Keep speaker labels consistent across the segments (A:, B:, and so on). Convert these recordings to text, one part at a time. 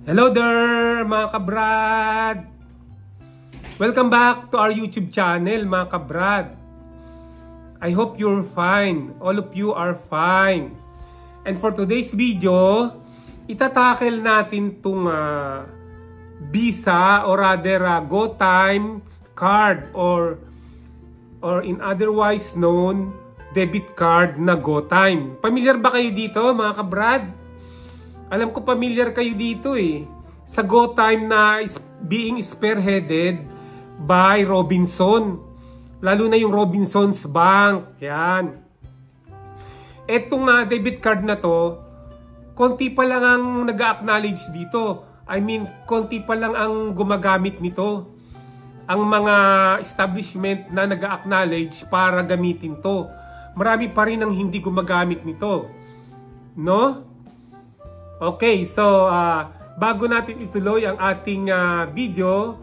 A: Hello there mga kabrad! Welcome back to our YouTube channel mga kabrad. I hope you're fine. All of you are fine. And for today's video, itatakel natin itong Visa or rather GoTime card or in otherwise known debit card na GoTime. Familiar ba kayo dito mga kabrad? Alam ko familiar kayo dito eh. Sa GoTime na is being spearheaded by Robinson. Lalo na yung Robinsons Bank. Yan. Etong debit card na to, konti pa lang ang nag-acknowledge dito. I mean, konti pa lang ang gumagamit nito. Ang mga establishment na nag-acknowledge para gamitin to. Marami pa rin ang hindi gumagamit nito. No? Okay, so bago natin ituloy ang ating video,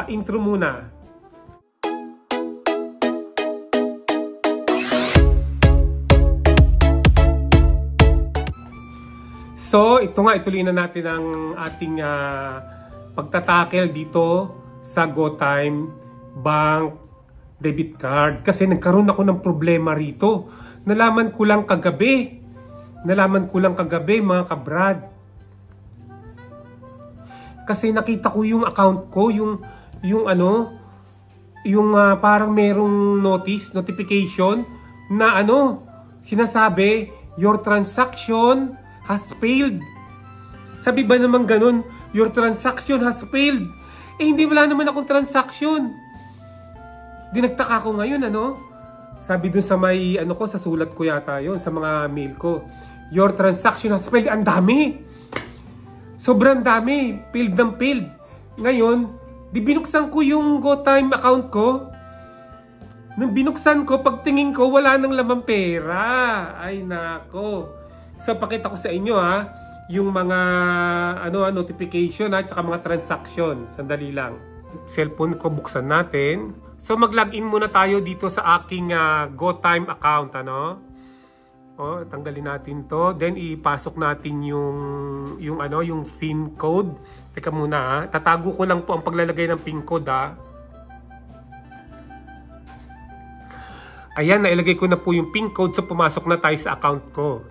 A: intro muna. So, ituloy na natin ang ating pagtatakel dito sa GoTime Bank debit card. Kasi nagkaroon ako ng problema rito. Nalaman ko lang kagabi mga kabrad. Kasi nakita ko yung account ko, yung parang merong notification na sinasabi, your transaction has failed. Sabi ba naman ganun, your transaction has failed? Eh hindi, wala naman akong transaction. Dinagtaka ko ngayon, sabi dun sa may, sa sulat ko yata yun, sa mga mail ko. Your transaction has failed. Ang dami. Sobrang dami. Failed ng failed. Ngayon, di binuksan ko yung GoTime account ko. Nung binuksan ko, pagtingin ko, wala nang lamang pera. Ay, nako. So, pakita ko sa inyo, yung mga, notification, tsaka mga transaction. Sandali lang. Cellphone ko, buksan natin. So, mag-login muna tayo dito sa aking GoTime account, tanggalin natin to. Then, ipasok natin yung PIN code. Teka muna, tatago ko lang po ang paglalagay ng PIN code, Ayan, nailagay ko na po yung PIN code. So, pumasok na tayo sa account ko.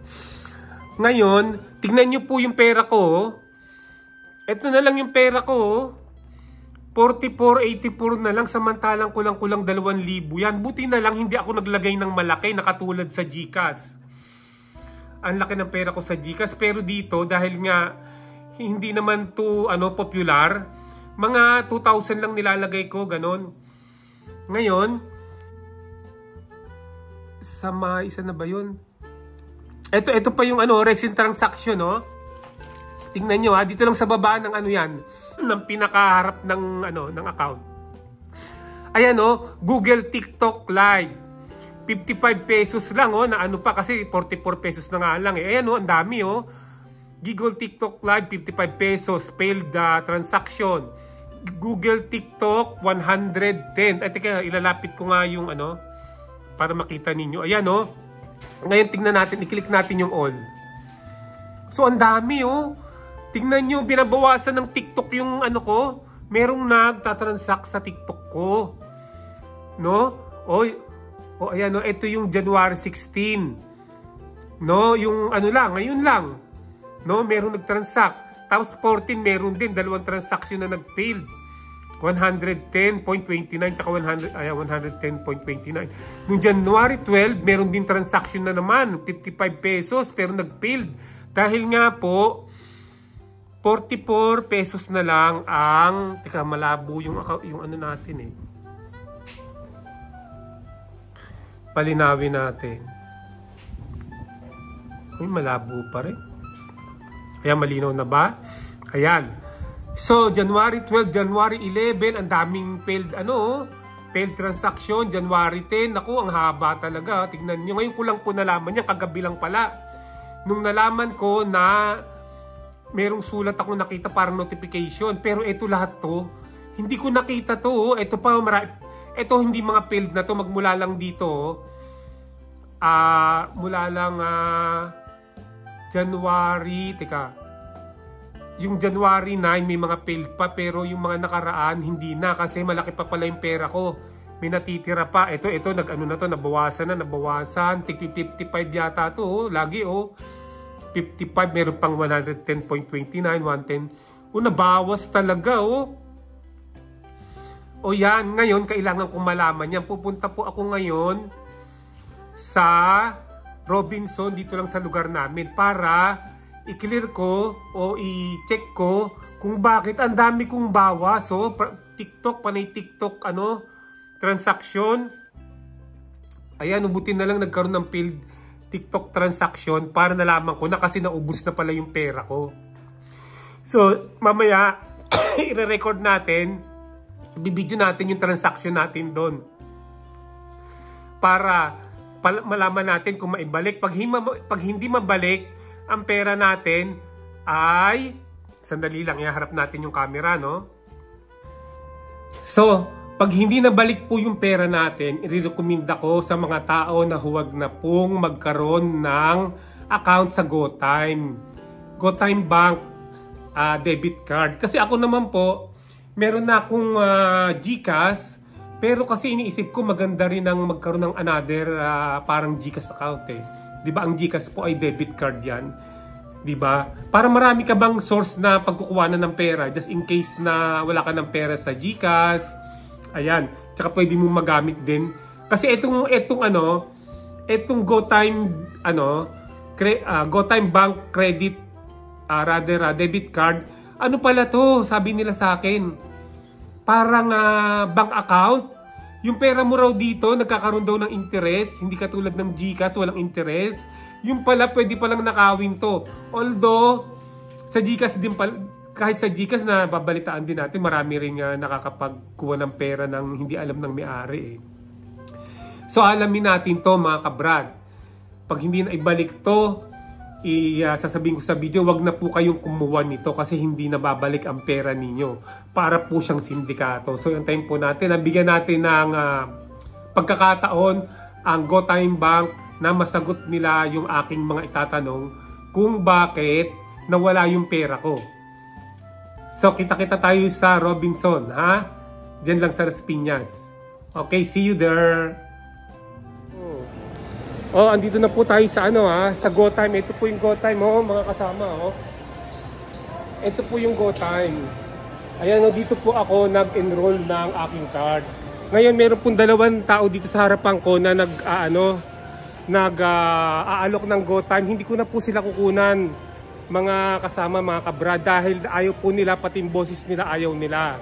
A: Ngayon, tignan nyo po yung pera ko. Ito na lang yung pera ko. 44.84 na lang, samantalang kulang-kulang 2,000 yan. Buti na lang hindi ako naglagay ng malaki na katulad sa GCash. Ang laki ng pera ko sa GCash, pero dito dahil nga hindi naman to popular, mga 2,000 lang nilalagay ko, ganon. Ngayon, isa na ba yun? Ito pa yung recent transaction, Tingnan nyo, dito lang sa baba ng yan, ng pinakaharap ng account. Ayan, Google TikTok Live. 55 pesos lang, na pa kasi 44 pesos na nga lang eh. Ayan, ang dami, Google TikTok Live 55 pesos, failed transaction. Google TikTok 110. Ay, teka, ilalapit ko nga yung para makita ninyo. Ayan, Ngayon tingnan natin, i-click natin yung all. So, ang dami, Tingnan nyo, binabawasan ng TikTok yung ko. Merong nagtatransact sa TikTok ko. No? Ayan, ito yung January 16. Yung ngayon lang. Merong nag-transact. Tapos 14, meron din, 2 transaction na nag-failed. 110.29 tsaka 110.29. Nung January 12, meron din transaction na naman, 55 pesos, pero nag-failed. Dahil nga po, 44 pesos na lang ang, teka, malabo yung natin eh. Palinawin natin. Uy, malabo pa rin. Ayan, malinaw na ba? Ayan. So, January 12, January 11, ang daming failed, failed transaction. January 10, naku, ang haba talaga. Tignan nyo. Ngayon ko lang po nalaman yan, kagabi lang pala. Nung nalaman ko na merong sulat ako nakita parang notification. Pero ito lahat to, hindi ko nakita to. Ito pa, ito hindi mga failed na to, magmula lang dito. Mula lang January, teka. yung January 9 may mga failed pa, pero yung mga nakaraan hindi na kasi malaki pa pala yung pera ko. May natitira pa. Ito nag-ano na to, nabawasan. Tig 55 yata to, oh. Lagi, oh. 55, meron pang 110.29, 110. Oh, nabawas talaga, oh. O yan, ngayon, kailangan kong malaman yan. Pupunta po ako ngayon sa Robinson, dito lang sa lugar namin, para i-clear ko o i-check ko kung bakit ang dami kong bawas. So, panay TikTok, transaction. Ayan, ubutin na lang nagkaroon ng failed TikTok transaction para nalaman ko na kasi naubos na pala yung pera ko. So, mamaya, i-record natin, bibidyo natin yung transaction natin doon. Para malaman natin kung maibalik. Pag hindi mabalik, ang pera natin ay, sandali lang, iharap natin yung camera, no? So, pag hindi nabalik po yung pera natin, i-recommenda ko sa mga tao na huwag na pong magkaroon ng account sa GoTime. GoTime Bank debit card. Kasi ako naman po, meron na akong GCash, pero kasi iniisip ko maganda rin ang magkaroon ng another parang GCash account eh. 'Di ba ang GCash po ay debit card 'yan? 'Di ba? Para marami ka bang source na pagkukuhanan ng pera just in case na wala ka ng pera sa GCash. Ayan, tsaka pwede mo magamit din. Kasi itong GoTime GoTime Bank credit debit card. Ano pala 'to? Sabi nila sa akin. Parang bank account. Yung pera mo raw dito, nagkakaroon daw ng interest. Hindi katulad ng GCash, walang interest. Yung pala, pwede palang nakawin to. Although, sa GCash din pala, kahit sa GCash na babalitaan din natin, marami rin nakakapagkuha ng pera ng hindi alam ng may-ari eh. So, alamin natin to mga kabrad. Pag hindi na ibalik to, sasabihin ko sa video, wag na po kayong kumuha nito kasi hindi na babalik ang pera ninyo. Para po siyang sindikato. So, antayin po natin. Bigyan natin ng pagkakataon ang GoTime Bank na masagot nila yung aking mga itatanong kung bakit nawala yung pera ko. So, kita-kita tayo sa Robinson, ha? Diyan lang sa Las Piñas. Okay, see you there. Oh, andito na po tayo sa sa GoTime. Ito po yung GoTime, mga kasama, Ito po yung GoTime. Ayan, dito po ako nag-enroll ng aking card. Ngayon, meron pong dalawang tao dito sa harapan ko na nag-aalok ng GoTime. Hindi ko na po sila kukunan, mga kasama, mga kabra, dahil ayaw po nila, pati yung boses nila, ayaw nila.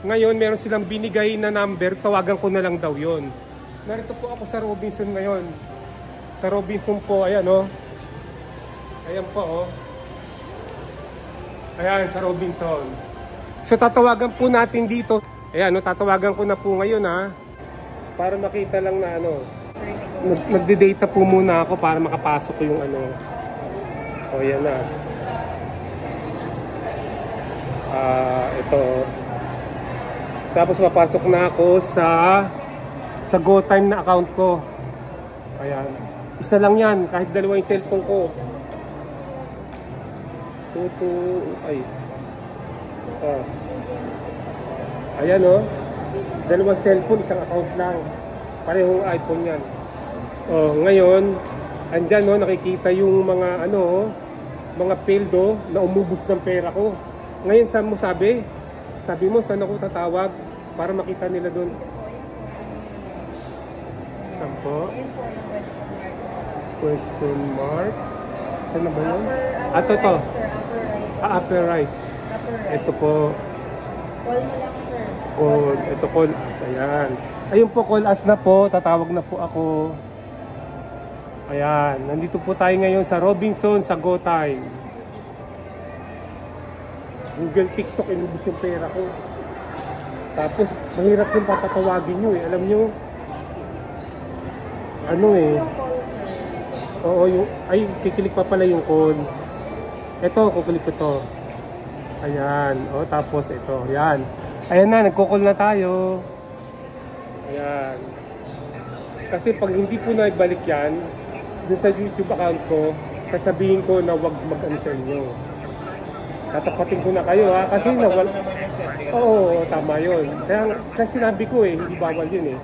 A: Ngayon, meron silang binigay na number, tawagan ko na lang daw yon. Narito po ako sa Robinson ngayon. Sa Robinson po, ayan Ayan po, Ayan, sa Robinson. So, tatawagan po natin dito. Ayan, tatawagan ko na po ngayon, para makita lang na Nagde-data po muna ako para makapasok ko yung O, ayan na. Ito. Tapos, mapasok na ako sa GoTime na account ko. Ayan. Isa lang yan, kahit dalawa yung cellphone ko. Ayan dalawang cellphone, isang account lang. Parehong iPhone yan. Ngayon, andyan nakikita yung mga mga failed na umubos ng pera ko. Ngayon, saan mo sabi? Sabi mo, saan ako tatawag para makita nila doon? Saan po? Question mark. Saan na ba yun? Ito. Upper right. Ito po.
B: Call mo lang, sir.
A: Call. Ito call us. Ayan. Ayun po, call us na po. Tatawag na po ako. Ayan. Nandito po tayo ngayon sa Robinson, sa GoTime. Google, TikTok, inubos yung pera ko. Tapos, mahirap yung patatawagin nyo eh. Alam nyo? Oo, kikilik pa pala yung call. Ito, kukulik ko to. Ayan. Tapos ito. Ayan. Ayan na, nagkukul na tayo. Ayan. Kasi pag hindi po naibalik yan, dun sa YouTube account ko, sasabihin ko na wag mag-ano sa inyo. Tatapatin ko na kayo ha, kasi nawal... Oo, tama yun. Kaya sinabi ko eh, hindi bawal yun eh.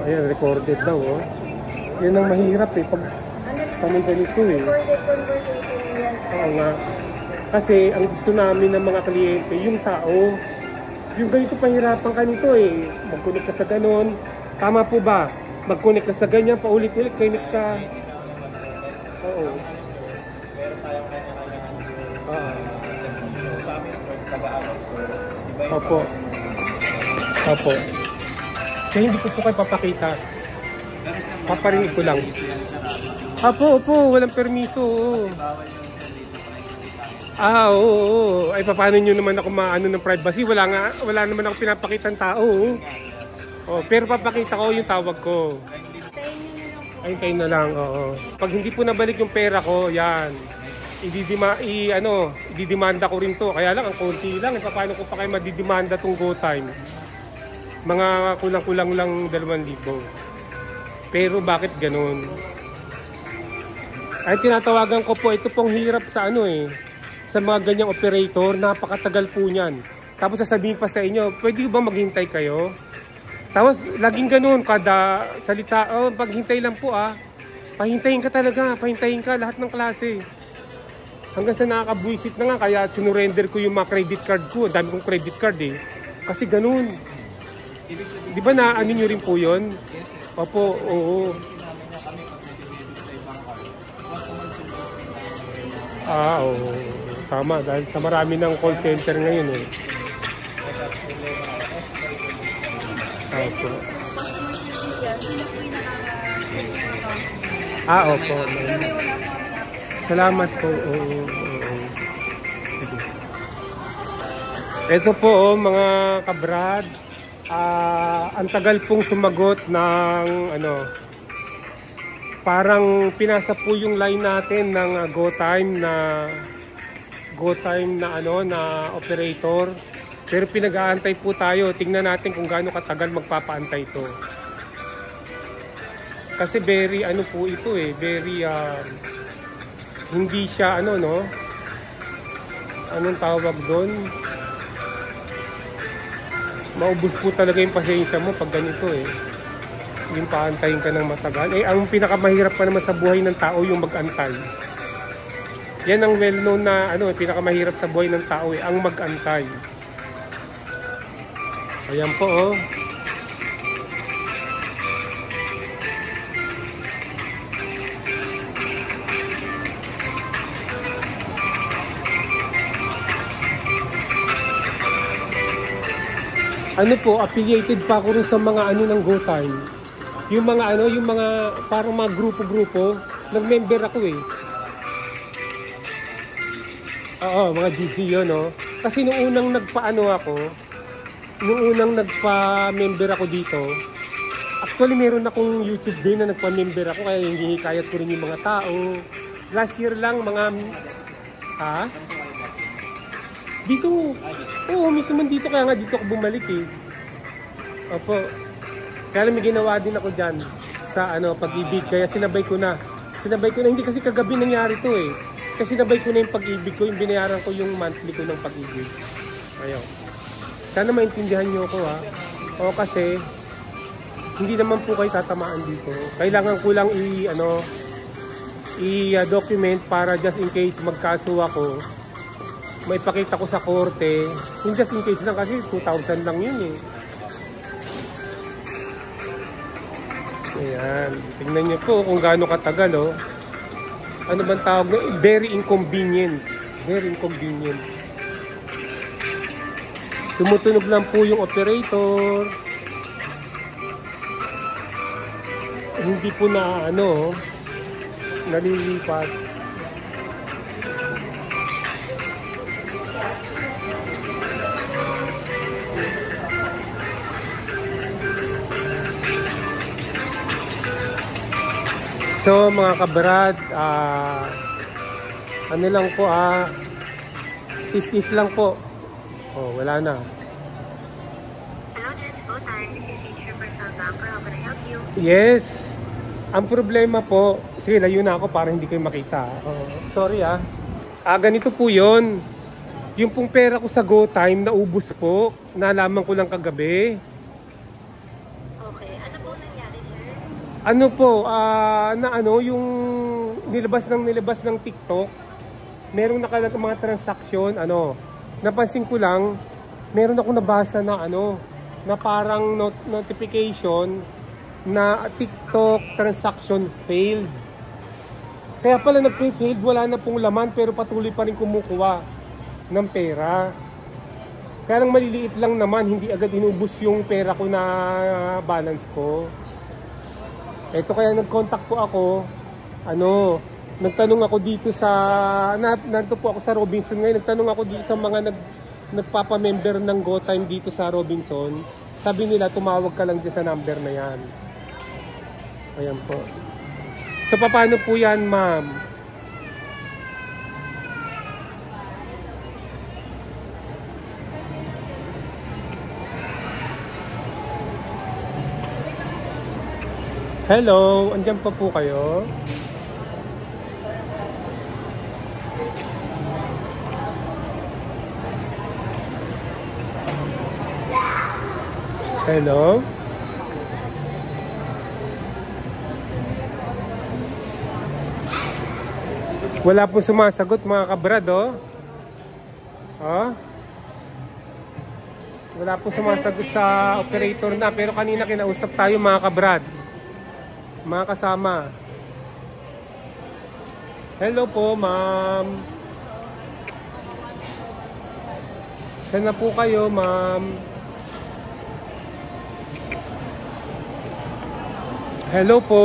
A: Ayan, recorded daw oh. Yan ang mahirap eh, pag may ganito eh.
B: Recorded conversation yan.
A: Oo nga. Kasi ang gusto namin ng mga kliyente, yung tao, yung ganito pahirapan ka nito eh. Mag-connect ka sa ganon. Tama po ba? Mag-connect ka sa ganyan, paulit-ulit, connect ka. Oo.
C: Meron tayong kanya-kanya sa amin, sir, taga-aral, sir. Iba yung
A: Opo. Opo. So hindi ko po kayo papakita. Paparinig ko lang. Opo, walang permiso. Oo.
C: Bawal yung sir dito, privacy tayo.
A: Oo. Ay, paano nyo naman ako maano ng privacy? Wala naman ako pinapakitang tao. Oh, pero papakita ko yung tawag ko. Ay, kayo na lang, oo. Pag hindi po nabalik yung pera ko, yan. Ididimanda ko rin to. Kaya lang, ang konti lang. Paano ko pa kayo madidimanda tong GoTime? Mga kulang-kulang lang 2,000. Pero bakit ganun? Ay, tinatawagan ko po, ito pong hirap sa sa mga ganyang operator, napakatagal po niyan. Tapos sasabihin pa sa inyo, pwede ba maghintay kayo? Tapos laging ganun, kada salita, paghintay lang po pahintayin ka talaga, pahintayin ka lahat ng klase. Hanggang sa nakakabuisit na nga, kaya sinurrender ko yung mga credit card ko. Ang dami kong credit card eh. Kasi ganun. Di ba na ano nyo rin po yun? Opo, oo. Oo. Tama, dahil sa marami ng call center ngayon eh. Opo. Opo. Salamat po. Oo. Sige. Ito po mga kabrad. Ang tagal pong sumagot ng parang pinasa po yung line natin ng GoTime na operator. Pero pinag-aantay po tayo. Tingnan natin kung gaano katagal magpapaantay ito. Kasi very po ito eh, very hindi siya anong tawag doon? Maubos po talaga yung pasensya mo pag ganito eh. Yung paantayin ka ng matagal. Eh, ang pinakamahirap pa naman sa buhay ng tao yung mag-antay. Yan ang well-known na pinakamahirap sa buhay ng tao eh, ang mag-antay. Ayan po oh. Affiliated pa ako rin sa mga ng GoTime. Yung mga parang mga grupo-grupo, nag-member ako eh. Oo, mga GC yun, no? Kasi nung unang nagpa-member ako dito, actually meron akong YouTube din na nagpa-member ako, kaya hinihikayat ko rin yung mga tao. Last year lang, dito, oo, mismo dito, kaya nga dito ako bumalik eh. Opo. Kaya may ginawa din ako dyan sa pag-ibig, kaya sinabay ko na, hindi kasi kagabi nangyari to eh. Kasi sinabay ko na yung pag-ibig ko, yung binayaran ko yung monthly ko ng pag-ibig. Ayaw. Sana maintindihan nyo ako ha. O kasi, hindi naman po kayo tatamaan dito. Kailangan ko lang i-document para just in case magkaso ako, may pakita ko sa korte. Yung just in case lang kasi 2,000 lang yun eh. Ayan. Tingnan nyo po kung gaano katagal oh. Ano bang tawag na? Very inconvenient. Very inconvenient. Tumutunog lang po yung operator. Hindi po na nalilipat. So mga kabrad, lang po tis-tis lang po. Oh, wala na.
B: Hello, this is GoTime. This is your personal banker. How can I help you?
A: Yes. Ang problema po, sige, layo na ako para hindi kayo makita. Oh, sorry ganito po yun. Yung pong pera ko sa GoTime, naubos po. Nalaman ko lang kagabi.
B: Okay. Ano po nangyari, sir?
A: Ano po, yung nilabas ng TikTok, merong nakalat mga transaksyon, napansin ko lang, meron ako nabasa na na parang notification na TikTok transaction failed. Kaya pala nag-failed, wala na pong laman pero patuloy pa rin kumukuha ng pera. Kaya lang maliliit lang naman, hindi agad inubos yung pera ko na balance ko. Eto kaya nag-contact po ako, nagtanong ako dito nandito po ako sa Robinson ngayon, nagtanong ako dito sa mga nagpapa-member ng GoTime dito sa Robinson. Sabi nila, tumawag ka lang dyan sa number na yan. Ayan po. So, paano po yan, ma'am? Hello, andyan pa po kayo? Hello? Wala po sumasagot mga kabrad, Wala po sumasagot sa operator na. Pero kanina kinausap tayo mga kabrad. Mga kasama. Hello po, ma'am. Saan na po kayo, ma'am? Hello po.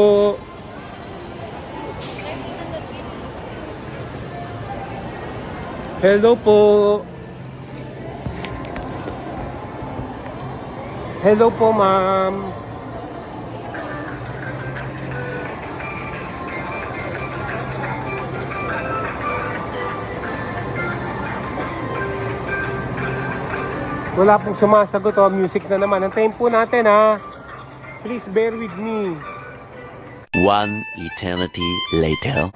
A: Hello po. Hello po, ma'am. Wala pong sumasagot, music na naman. Antayin po natin, Please bear with me.
D: One eternity later.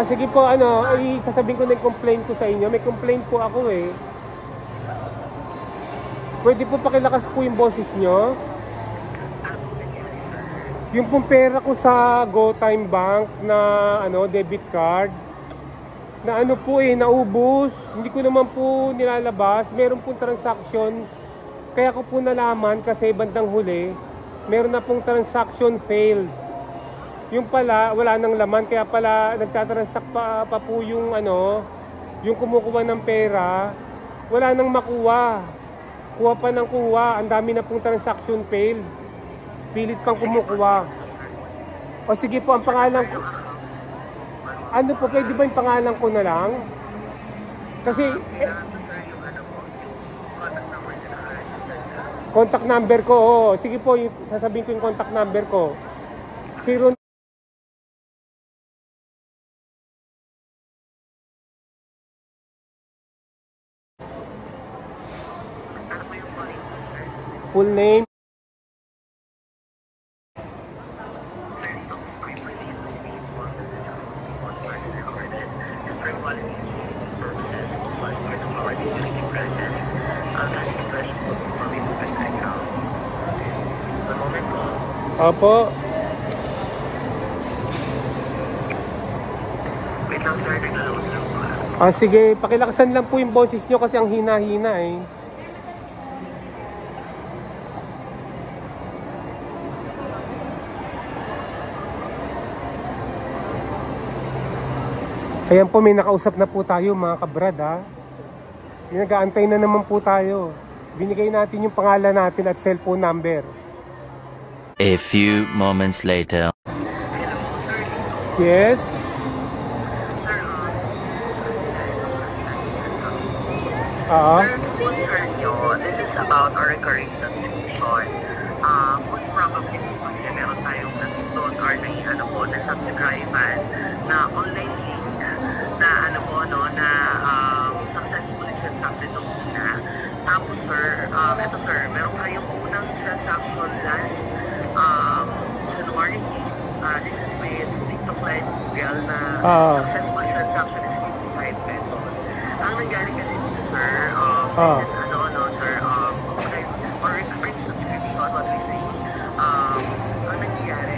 A: Sige po, sasabihin ko na yung complaint ko sa inyo. May complaint po ako Pwede po pakilakas po yung boses nyo. Yung pong pera ko sa GoTime Bank na debit card, na naubos. Hindi ko naman po nilalabas. Meron pong transaction. Kaya ko po nalaman kasi bandang huli, meron na pong transaction failed. Yung pala, wala nang laman, kaya pala nagtatransact pa po yung yung kumukuha ng pera, wala nang makuha. Kuha pa ng kuha, ang dami na pong transaction failed. Pilit pang kumukuha. O sige po, ang pangalan ko, pwede ba yung pangalan ko na lang? Kasi, contact number ko, sige po, sasabihin ko yung contact number ko. 0 full name. Opo. Sige, pakilakasan lang po yung boses nyo kasi ang hina-hina Ayan po, may nakausap na po tayo mga kabrad Nag-aantay na naman po tayo. Binigay natin yung pangalan natin at cellphone number.
D: A few moments later.
A: Yes?
E: This is about our recurring subscription. Most probably po kasi meron tayong nag-doon or na-subscribe na online link na successfully siya sabi nung una. Tapos sir, ito sir, successful transaction is 55 pesos. Ang nangyari kasi dito, sir, sir, or recurring subscription, what we say, ang nangyari,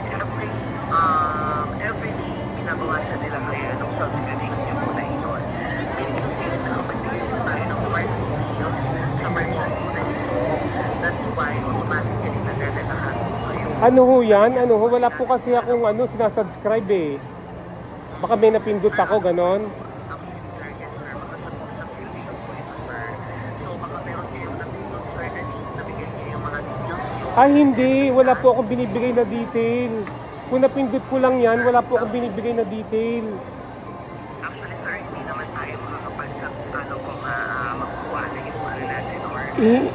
E: every day, binabawasan nila kayo ng subscription yung muna yun. Meaning, magbigay tayo ng smart deals sa merchant muna yun. That's why, automatically, nadadalahan kayo.
A: Ano ho yan? Ano ho? Wala po kasi akong sinasubscribe eh. Baka may napindot ako, ganon. Ay hindi, wala po akong binibigay na detail. Kung napindot ko lang yan, wala po akong binibigay na detail.
E: Actually, sir, hindi naman tayo makakapag-ano kung makukuha na yung ano natin or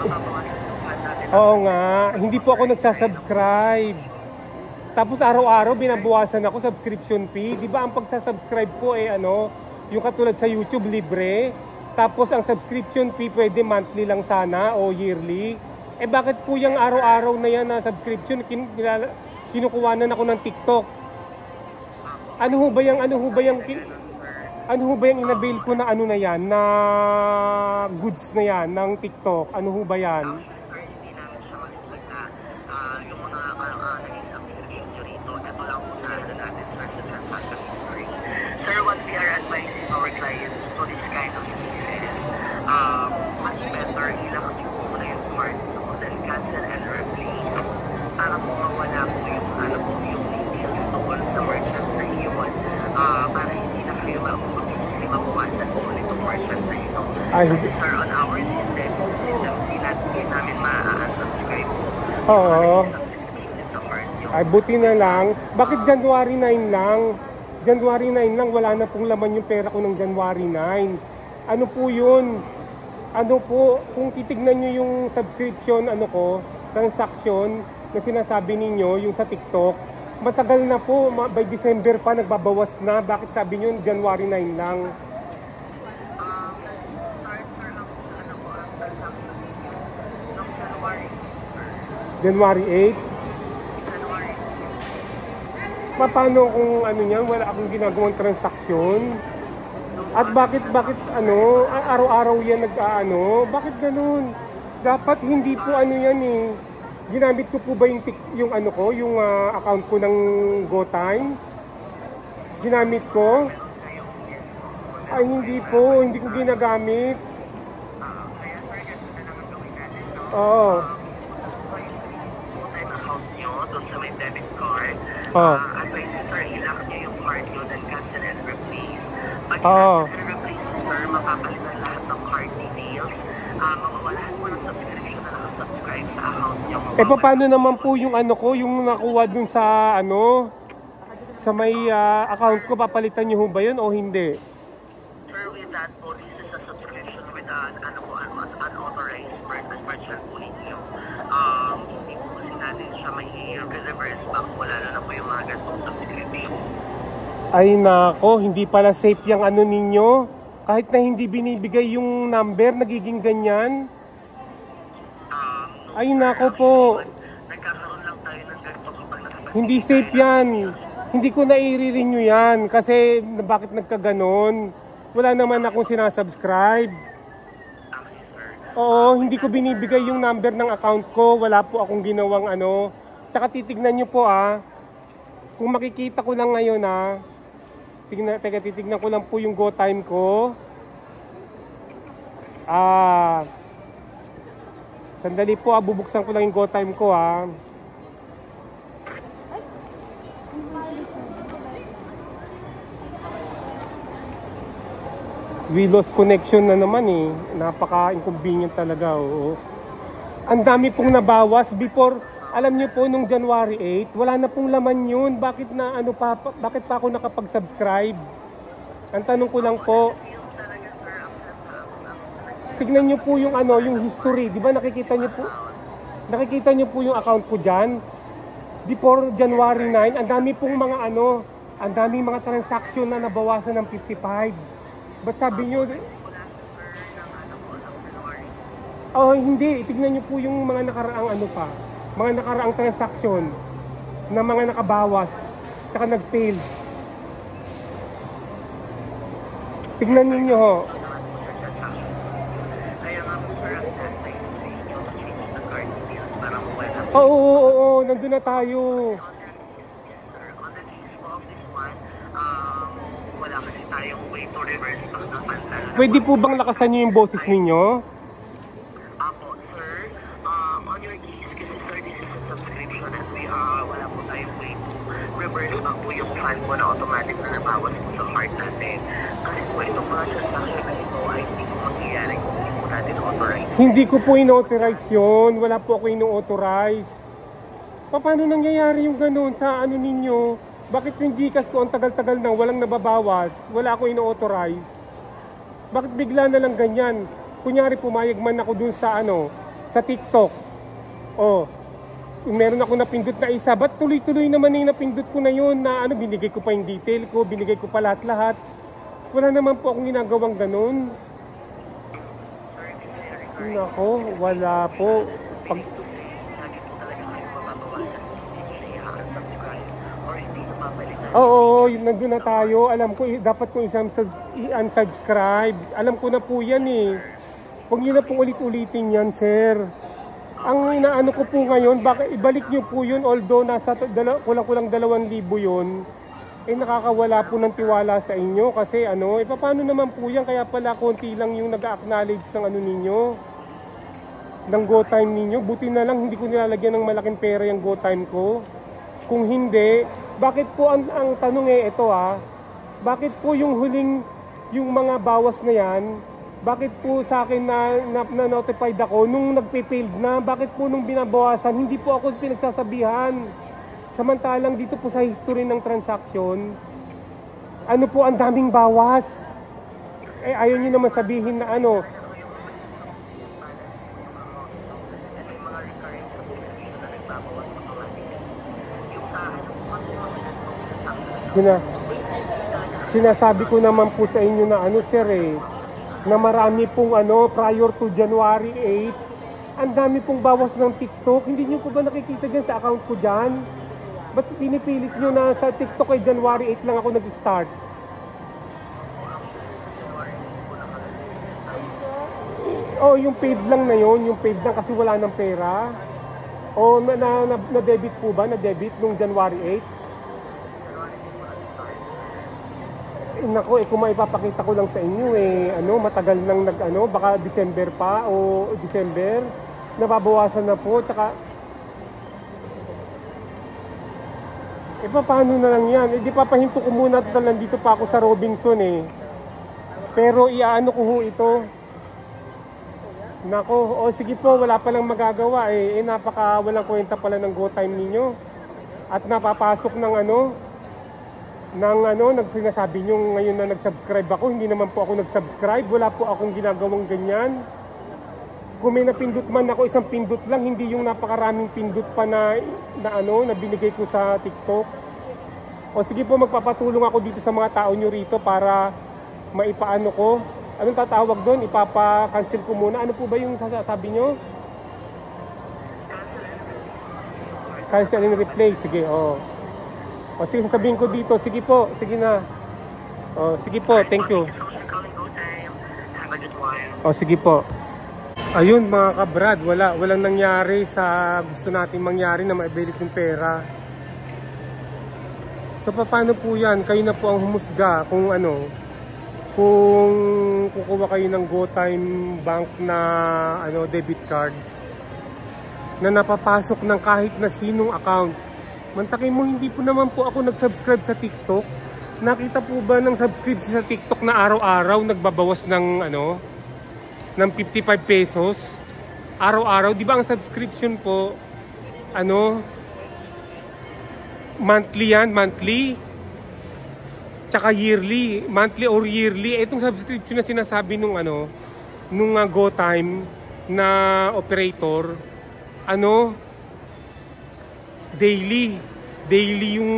E: makabawasan yung plan natin.
A: Oo nga, hindi po ako nagsasubscribe. Tapos araw-araw binabawasan ako subscription fee. Di ba ang pagsasubscribe ko yung katulad sa YouTube libre. Tapos ang subscription fee pwede monthly lang sana o yearly. Eh bakit po yung araw-araw na yan na subscription kinukuhanan ako ng TikTok? Ano ho ba yung inabail ko na na yan na goods na yan ng TikTok? Ano ho ba yan?
E: Sir, hindi namin siya makikita yung mga naging application nyo rito. Ito lang po sa natin, sir, sa transaction history. Sir, what we are advising our clients to this kind of cases, much better, ilang po muna yung smart phone and cancel and replace para po mawala po yung yung details tungkol sa merchant na iyon. Para hindi na kayo mabawasan po ulit yung merchant na ito. Kasi sir, on our system, hindi namin ma-unsubscribe po.
A: Oo. Ay, buti na lang. Bakit January 9 lang? January 9 lang, wala na pong laman yung pera ko ng January 9. Ano po yun? Ano po, kung titignan nyo yung subscription, transaction na sinasabi ninyo, yung sa TikTok, matagal na po, by December pa nagbabawas na. Bakit sabi nyo January 9 lang? January 8? Paano kung yan, wala akong ginagawang transaksyon? At bakit araw-araw yan bakit ganun? Dapat hindi po yan eh. Ginamit ko po ba yung account ko ng GoTime? Ginamit ko? Ay hindi po, hindi ko ginagamit. Oo.
E: Account nyo doon sa may debit card. Advice sir, ilock nyo yung card nyo, then cancel and replace. Pag cancel and replace, sir, mapapalitan lahat ng card details. Mawawalahan mo ng subscription na nakasubscribe sa account nyo.
A: Paano naman po yung yung nakuha dun sa sa may account ko, papalitan nyo ba yun o hindi?
E: Sir, with that po, this is a subscription with unauthorized merchant po ninyo. Hindi po kasi natin siya may reverse back po, lalo na po yung mga gantong subscription.
A: Ay nako, hindi pala safe yung ninyo. Kahit na hindi binibigay yung number, nagiging ganyan. Ay nako po.
E: Nagkakaroon lang tayo ng ganito kapag
A: hindi safe yan. Hindi ko na i-renew yan. Kasi bakit nagkaganon? Wala naman akong sinasubscribe. Oo, hindi ko binibigay yung number ng account ko. Wala po akong ginawang Tsaka titignan nyo po kung makikita ko lang ngayon titignan ko lang po yung GoTime ko. Sandali po bubuksan ko lang yung GoTime ko We lost connection na naman eh. Napaka-inconvenient talaga. Oo. Ang dami pong nabawas before. Alam niyo po nung January 8, wala na pong laman yun. Bakit bakit pa ako nakapag-subscribe? Ang tanong ko lang po. Tignan niyo po yung yung history, 'di ba? Nakikita niyo po yung account ko diyan. Before January 9, ang dami pong mga ang daming mga transaction na nabawasan ng 55. Ba't sabi nyo? Hindi. Tignan nyo po yung mga nakaraang mga nakaraang transaction na mga nakabawas tsaka nag-fail. Tignan ninyo ho.
E: Kaya nga po sir, ang test ay sa inyo to change the card details para mobile app.
A: Oo, nandun na tayo.
E: Sir, on the case po of this one, wala kasi tayong way to reverse back ng pantal.
A: Pwede po bang lakasan nyo yung boses ninyo?
E: Apo, sir, on your case, kasi sir, this is a subscription at wala po tayong way to reverse back po yung fund mo na automatic na nabawas po sa card natin. Kasi po itong mga transaction na ito ay hindi po mangyayari kung hindi po natin authorize.
A: Hindi ko po in-authorize yun. Wala po ako in-authorize. Paano nangyayari yung ganun sa ano ninyo? Bakit yung Gcash ko ang tagal-tagal na walang nababawas? Wala ako in-authorize. Bakit bigla na lang ganyan? Kunyari pumayag man ako dun sa sa TikTok. Meron ako napindot na isa. Ba't tuloy-tuloy naman yung napindot ko na yun na binigay ko pa yung detail ko, binigay ko pa lahat-lahat. Wala naman po akong ginagawang ganun. Nako, wala po. Oo, nandun na tayo. Alam ko, dapat kong i-unsubscribe. Alam ko na po yan eh. Huwag nyo na pong ulit-ulitin yan, sir. Ang inaano ko po ngayon, baka ibalik nyo po yun, although nasa kulang-kulang 2,000 yun, nakakawala po ng tiwala sa inyo. Kasi paano naman po yan? Kaya pala konti lang yung nag-acknowledge ng ninyo, ng GoTime ninyo. Buti na lang hindi ko nilalagyan ng malaking pera yung GoTime ko. Kung hindi, bakit po ang tanong ito bakit po yung huling, yung mga bawas na yan, bakit po sa akin na notified ako nung nagpe-failed na, bakit po nung binabawasan, hindi po ako pinagsasabihan. Samantalang dito po sa history ng transaction, po ang daming bawas. Ayaw nyo naman sabihin na Sinasabi ko naman po sa inyo na sir na marami pong prior to January 8, ang dami pong bawas ng TikTok. Hindi nyo po ba nakikita dyan sa account ko dyan? Ba't pinipilit nyo na sa TikTok ay January 8 lang ako nag-start? Yung paid lang na yon, yung paid lang kasi wala ng pera. Na-debit po ba? Na-debit nung January 8? Nako, kung maipapakita ko lang sa inyo matagal nang baka December pa o December, nababawasan na po, tsaka paano na lang yan? Di papahinto ko muna, total nandito pa ako sa Robinson pero iaano ko ho ito. Nako, sige po, wala palang magagawa napaka walang kwenta pala ng GoTime ninyo at napapasok ng nagsinasabi nyo ngayon na nag-subscribe ako. Hindi naman po ako nag-subscribe. Wala po akong ginagawang ganyan. Kung may napindot man ako, isang pindot lang, hindi yung napakaraming pindot pa na binigay ko sa TikTok. Sige po, magpapatulong ako dito sa mga tao nyo rito para maipaano ko. Anong tatawag doon? Ipapa-cancel ko muna. Ano po ba yung sasabi nyo? Cancel and replay. Sige, sige, sasabihin ko dito. Sige po, sige na. Sige po, thank you. Sige po. Ayun mga kabrad, walang nangyari sa gusto nating mangyari na maibalik ng pera. So paano po yan? Kayo na po ang humusga kung kung kukuha kayo ng GoTime Bank na debit card na napapasok ng kahit na sinong account. Mantakin mo, hindi po naman po ako nag-subscribe sa TikTok. Nakita po ba ng subscribe sa TikTok na araw-araw nagbabawas ng ng 55 pesos? Araw-araw, di ba ang subscription po monthly yan, monthly? Tsaka yearly, monthly or yearly. Itong subscription na sinasabi nung GoTime na operator, daily yung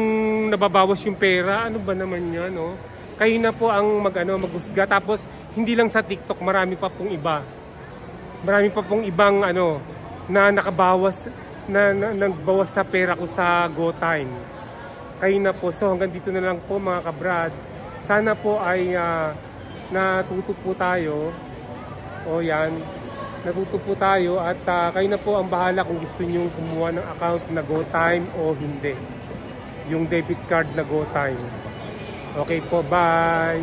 A: nababawas yung pera. Ano ba naman yan, Kayo na po ang maghusga. Tapos hindi lang sa TikTok, marami pa pong iba. Marami pa pong ibang na nakabawas na nagbawas sa pera ko sa GoTime. Kayo na po. So hanggang dito na lang po mga kabrad. Sana po ay natuto po tayo. O yan, natuto po tayo at kayo na po ang bahala kung gusto nyo kumuha ng account na GoTime o hindi. Yung debit card na GoTime. Okay po, bye!